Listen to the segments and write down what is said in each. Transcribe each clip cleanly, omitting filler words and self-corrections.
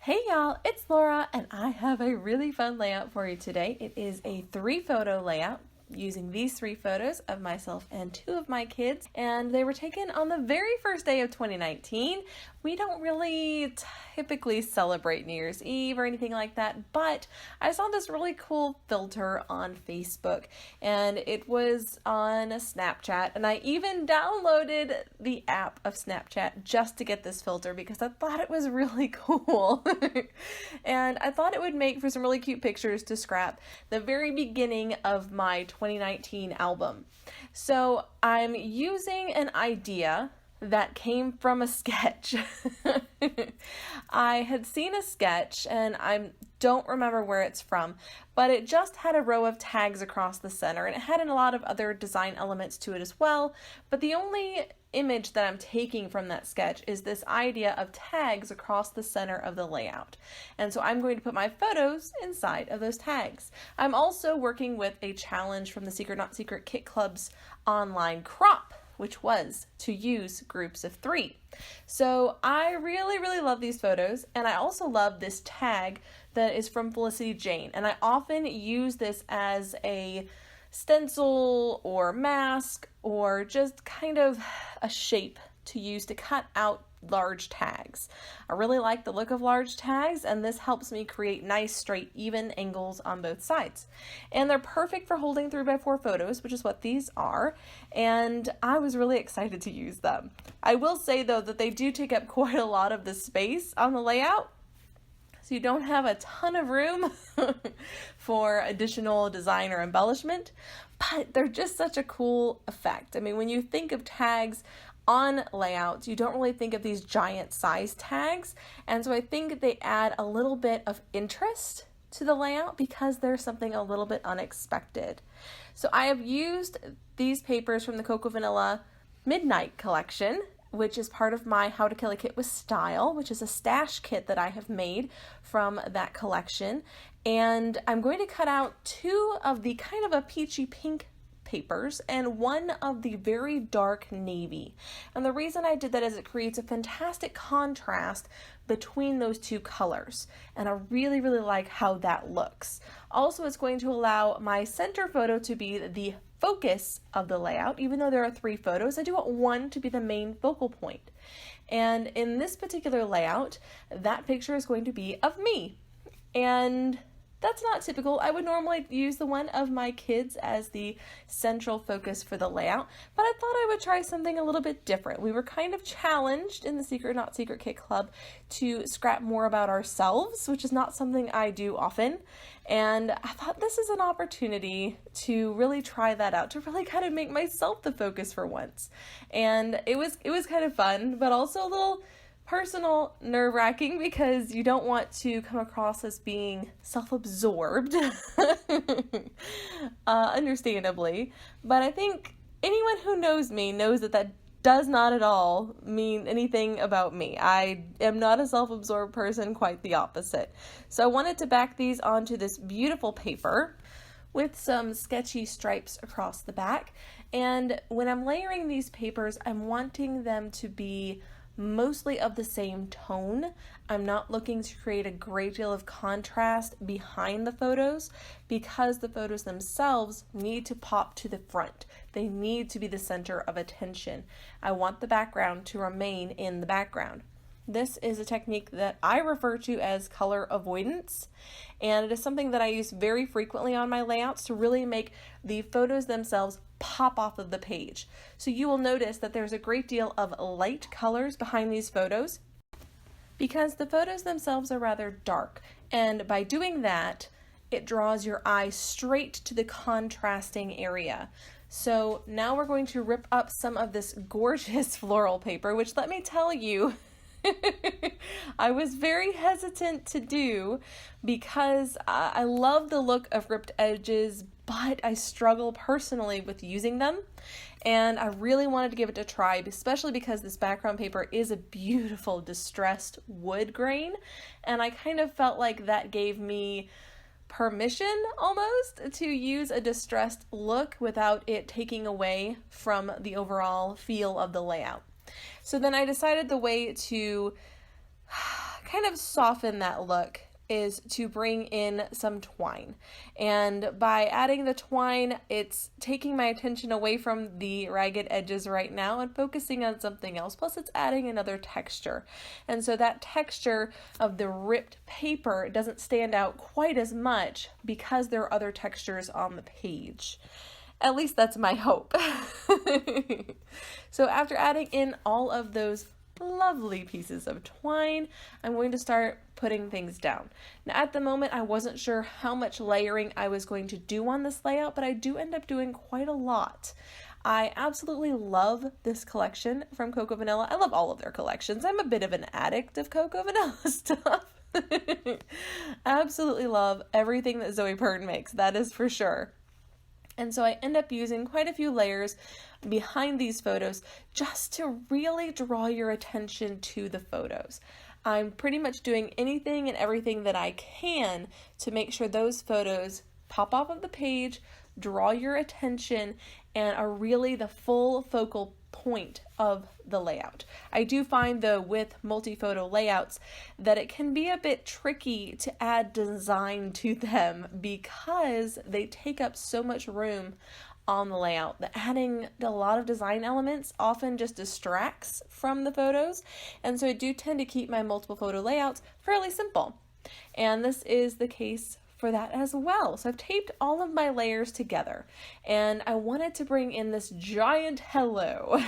Hey y'all, it's Laura and I have a really fun layout for you today. It is a 3-photo layout using these 3 photos of myself and 2 of my kids, and they were taken on the very first day of 2019. We don't really typically celebrate New Year's Eve or anything like that, but I saw this really cool filter on Facebook and it was on Snapchat, and I even downloaded the app of Snapchat just to get this filter because I thought it was really cool. And I thought it would make for some really cute pictures to scrap the very beginning of my 2019 album. So I'm using an idea that came from a sketch. I had seen a sketch and I don't remember where it's from, but it just had a row of tags across the center and it had a lot of other design elements to it as well. But the only image that I'm taking from that sketch is this idea of tags across the center of the layout. And so I'm going to put my photos inside of those tags. I'm also working with a challenge from the Secret Not Secret Kit Club's online crop, which was to use groups of 3. So I really love these photos, and I also love this tag that is from Felicity Jane, and I often use this as a stencil or mask or just kind of a shape to use to cut out large tags. I really like the look of large tags, and this helps me create nice straight even angles on both sides. And they're perfect for holding 3x4 photos, which is what these are, and I was really excited to use them. I will say though that they do take up quite a lot of the space on the layout, so you don't have a ton of room for additional design or embellishment, but they're just such a cool effect. I mean, when you think of tags on layouts, you don't really think of these giant size tags, and so I think they add a little bit of interest to the layout because there's something a little bit unexpected. So I have used these papers from the Cocoa Vanilla Midnight collection, which is part of my How to Kill a Kit with Style, which is a stash kit that I have made from that collection. And I'm going to cut out 2 of the kind of a peachy pink papers and 1 of the very dark navy. And the reason I did that is it creates a fantastic contrast between those 2 colors, and I really like how that looks. Also, it's going to allow my center photo to be the focus of the layout. Even though there are 3 photos, I do want 1 to be the main focal point. And in this particular layout, that picture is going to be of me. And that's not typical. I would normally use the one of my kids as the central focus for the layout, but I thought I would try something a little bit different. We were kind of challenged in the Secret Not Secret Kit Club to scrap more about ourselves, which is not something I do often, and I thought this is an opportunity to really try that out, to really kind of make myself the focus for once. And it was kind of fun, but also a little personal nerve-wracking because you don't want to come across as being self-absorbed, understandably, but I think anyone who knows me knows that that does not at all mean anything about me. I am not a self-absorbed person, quite the opposite. So I wanted to back these onto this beautiful paper with some sketchy stripes across the back, and when I'm layering these papers, I'm wanting them to be mostly of the same tone. I'm not looking to create a great deal of contrast behind the photos because the photos themselves need to pop to the front. They need to be the center of attention. I want the background to remain in the background. This is a technique that I refer to as color avoidance, and it is something that I use very frequently on my layouts to really make the photos themselves pop off of the page. So you will notice that there's a great deal of light colors behind these photos because the photos themselves are rather dark, and by doing that, it draws your eye straight to the contrasting area. So now we're going to rip up some of this gorgeous floral paper, which, let me tell you, I was very hesitant to do because I love the look of ripped edges, but I struggle personally with using them, and I really wanted to give it a try, especially because this background paper is a beautiful distressed wood grain, and I kind of felt like that gave me permission almost to use a distressed look without it taking away from the overall feel of the layout. So then I decided the way to kind of soften that look is to bring in some twine. And by adding the twine, it's taking my attention away from the ragged edges right now and focusing on something else. Plus it's adding another texture. And so that texture of the ripped paper doesn't stand out quite as much because there are other textures on the page. At least that's my hope. So after adding in all of those lovely pieces of twine, I'm going to start putting things down. Now at the moment I wasn't sure how much layering I was going to do on this layout, but I do end up doing quite a lot. I absolutely love this collection from Cocoa Vanilla. I love all of their collections. I'm a bit of an addict of Cocoa Vanilla stuff. I absolutely love everything that Zoe Pern makes, that is for sure. And so I end up using quite a few layers behind these photos just to really draw your attention to the photos. I'm pretty much doing anything and everything that I can to make sure those photos pop off of the page, draw your attention, and are really the full focal point of the layout. I do find though with multi-photo layouts that it can be a bit tricky to add design to them because they take up so much room on the layout that adding a lot of design elements often just distracts from the photos. And so I do tend to keep my multiple photo layouts fairly simple. And this is the case for that as well. So I've taped all of my layers together and I wanted to bring in this giant hello.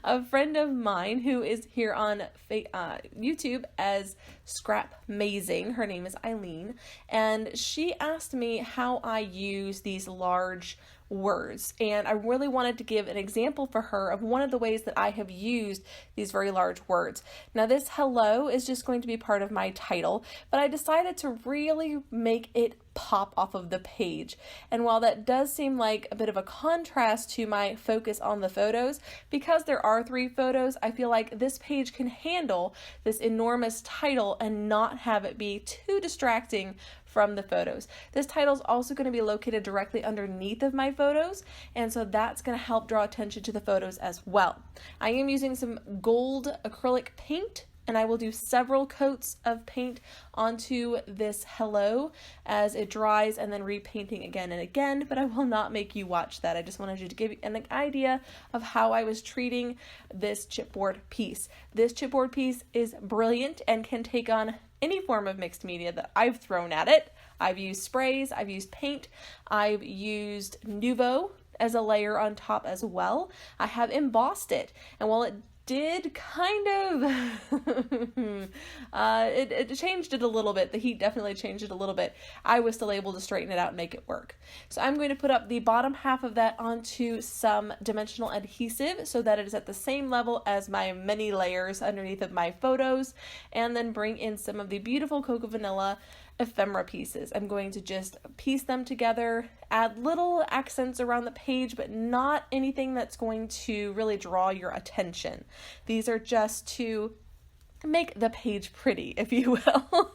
A friend of mine who is here on YouTube as Scrapmazing, her name is Eileen, and she asked me how I use these large words, and I really wanted to give an example for her of one of the ways that I have used these very large words. Now this hello is just going to be part of my title, but I decided to really make it pop off of the page. And while that does seem like a bit of a contrast to my focus on the photos, because there are 3 photos, I feel like this page can handle this enormous title and not have it be too distracting from the photos. This title is also going to be located directly underneath of my photos, and so that's going to help draw attention to the photos as well. I am using some gold acrylic paint, and I will do several coats of paint onto this hello as it dries and then repainting again and again, but I will not make you watch that. I just wanted you to give you an idea of how I was treating this chipboard piece. This chipboard piece is brilliant and can take on any form of mixed media that I've thrown at it. I've used sprays, I've used paint, I've used Nuvo as a layer on top as well. I have embossed it, and while it did kind of, it changed it a little bit. The heat definitely changed it a little bit. I was still able to straighten it out and make it work. So I'm going to put up the bottom half of that onto some dimensional adhesive so that it is at the same level as my many layers underneath of my photos, and then bring in some of the beautiful Cocoa Vanilla ephemera pieces. I'm going to just piece them together, add little accents around the page, but not anything that's going to really draw your attention. These are just to make the page pretty, if you will.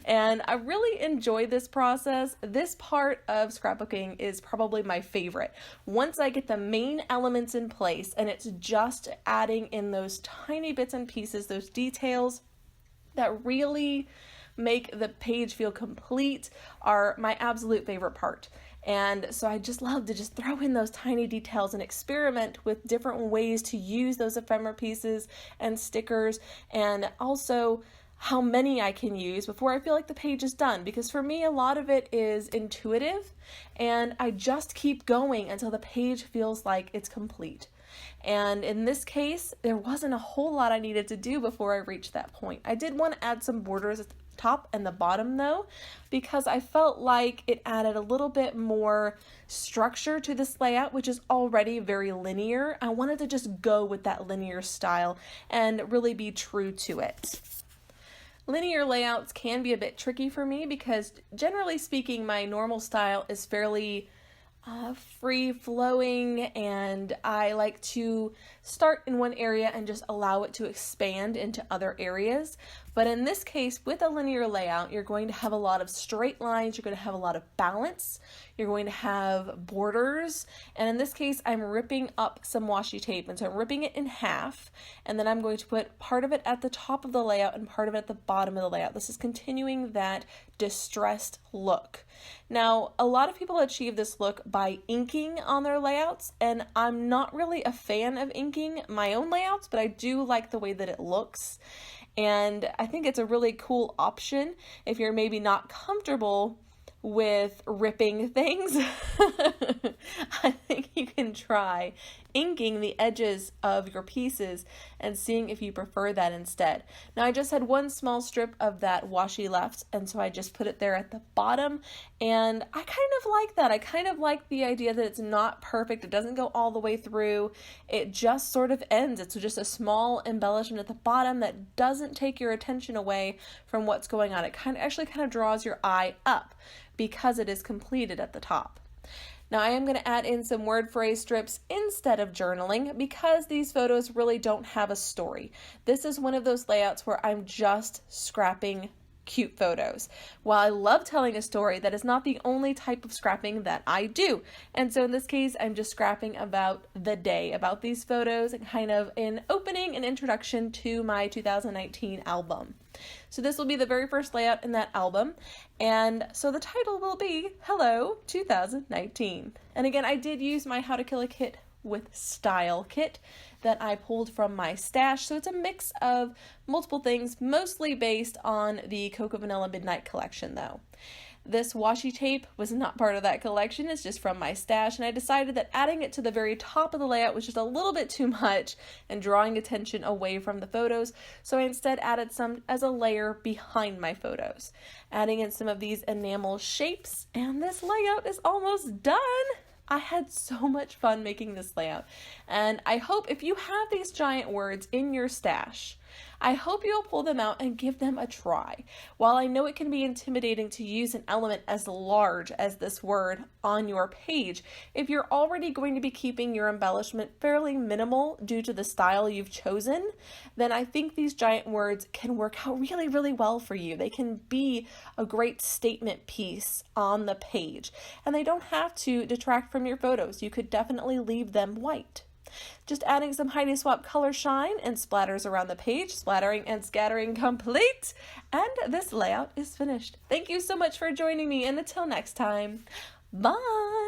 And I really enjoy this process. This part of scrapbooking is probably my favorite. Once I get the main elements in place and it's just adding in those tiny bits and pieces, those details that really make the page feel complete, are my absolute favorite part. And so I just love to just throw in those tiny details and experiment with different ways to use those ephemera pieces and stickers, and also how many I can use before I feel like the page is done. Because for me, a lot of it is intuitive, and I just keep going until the page feels like it's complete. And in this case, there wasn't a whole lot I needed to do before I reached that point. I did want to add some borders at the top and the bottom though, because I felt like it added a little bit more structure to this layout, which is already very linear. I wanted to just go with that linear style and really be true to it. Linear layouts can be a bit tricky for me because generally speaking, my normal style is fairly free-flowing, and I like to start in one area and just allow it to expand into other areas. But in this case, with a linear layout, you're going to have a lot of straight lines, you're going to have a lot of balance, you're going to have borders, and in this case, I'm ripping up some washi tape, and so I'm ripping it in half, and then I'm going to put part of it at the top of the layout and part of it at the bottom of the layout. This is continuing that distressed look. Now, a lot of people achieve this look by inking on their layouts, and I'm not really a fan of inking my own layouts, but I do like the way that it looks. And I think it's a really cool option if you're maybe not comfortable with ripping things. I think you can try inking the edges of your pieces and seeing if you prefer that instead. Now I just had one small strip of that washi left, and so I just put it there at the bottom, and I kind of like that. I kind of like the idea that it's not perfect. It doesn't go all the way through. It just sort of ends. It's just a small embellishment at the bottom that doesn't take your attention away from what's going on. It actually kind of draws your eye up because it is completed at the top. Now I am going to add in some word phrase strips instead of journaling because these photos really don't have a story. This is one of those layouts where I'm just scrapping cute photos. While I love telling a story, that is not the only type of scrapping that I do. And so in this case, I'm just scrapping about the day, about these photos, and kind of an opening and introduction to my 2019 album. So this will be the very first layout in that album, and so the title will be Hello 2019. And again, I did use my How to Kill a Kit with Style kit that I pulled from my stash, so it's a mix of multiple things, mostly based on the Cocoa Vanilla Midnight collection though. This washi tape was not part of that collection, it's just from my stash, and I decided that adding it to the very top of the layout was just a little bit too much and drawing attention away from the photos, so I instead added some as a layer behind my photos. Adding in some of these enamel shapes, and this layout is almost done! I had so much fun making this layout, and I hope if you have these giant words in your stash, I hope you'll pull them out and give them a try. While I know it can be intimidating to use an element as large as this word on your page, if you're already going to be keeping your embellishment fairly minimal due to the style you've chosen, then I think these giant words can work out really, really well for you. They can be a great statement piece on the page, and they don't have to detract from your photos. You could definitely leave them white. Just adding some Heidi Swap color shine and splatters around the page, splattering and scattering complete, and this layout is finished. Thank you so much for joining me, and until next time, bye!